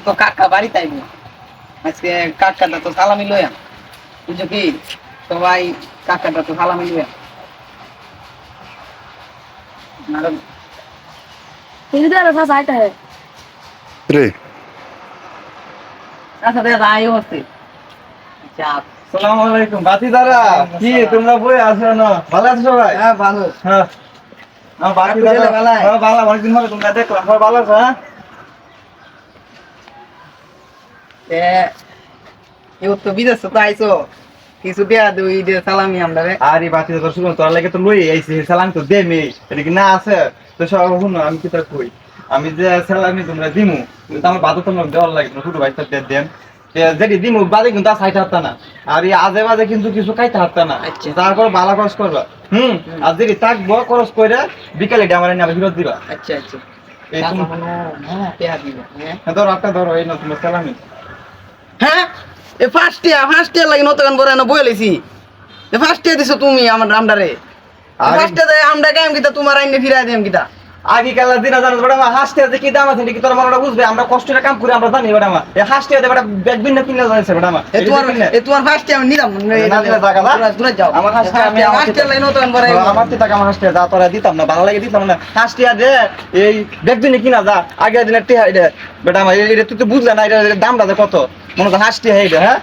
তো কাকা বাড়ি তাইবো আজকে কাকাটা তো সালামি লয়া বুঝছো কি সবাই কাকাটা তো সালামি লয়া इधर ऐसा साइट है রে আচ্ছা দাদা আয়ো হচ্ছে চাপ আসসালামু আলাইকুম বাতিদারা কি তোমরা বই আছো না ভালো আছো সবাই হ্যাঁ ভালো হ্যাঁ বাতিদারা আপনি ভালো? হ্যাঁ ভালো অনেকদিন হলো তোমরা দেখলাম সবাই ভালো আছো হ্যাঁ এও তো বিদেশ তো আইছো কিছু দেয়া দুই দে সালামি আমরা রে আরে বাতিদারা শুনো তোর লাগে তো লই আইছি সালাম তো দে মে এটা কি না আছে তো সব শুনো আমি কি তা কই আমি যে সালামি তোমরা দিমু কিন্তু আমার বাদু তোমরা দেওয়ার লাগে না ছোট ভাইটা দেন যেটি দিমু বাদে কিন্তু সাইট হাতটা না আর এই আজে বাজে কিন্তু কিছু খাইতে হাতটা না আচ্ছা। তারপর ভালো খরচ করবা আর যেটি থাকবো খরচ করে বিকালে আমার এনে ফেরত দিবা আচ্ছা আচ্ছা এই তুমি হ্যাঁ পেয়া দিব হ্যাঁ ধরো একটা ধরো এই না তোমার সালামি হ্যাঁ এ ফার্স্ট ইয়ার লাগে নতগান বড় না বইলেছি এ ফার্স্ট ইয়ার দিছো তুমি আমার আমডারে ফার্স্ট ইয়ার আমডা কাম কিতা তোমার আইনে ফিরাই দেম কিতা আগে কালার দিন জানো বড় আমার হাসতে আছে কি দাম আছে কি তোর মনটা বুঝবে আমরা কষ্টটা কাম করে আমরা জানি বড় আমার এই হাসতে আছে বড় ব্যাগ বিন না কিনা যাচ্ছে বড় আমার এ তোমার ফার্স্ট ইয়ার নিলাম দূরে যাও আমার হাসতে আমি ফার্স্ট ইয়ার লাগে নতগান বড় আমার তো টাকা আমার হাসতে যা তোরা দিতাম না ভালো লাগে দিতাম না হাসতে দে এই ব্যাগ বিন কিনা যা আগে দিনের টিহা এটা বেটা আমার এটা তুই তো বুঝলা না এটা দামটা কত মনে তো হাসতে হইবে হ্যাঁ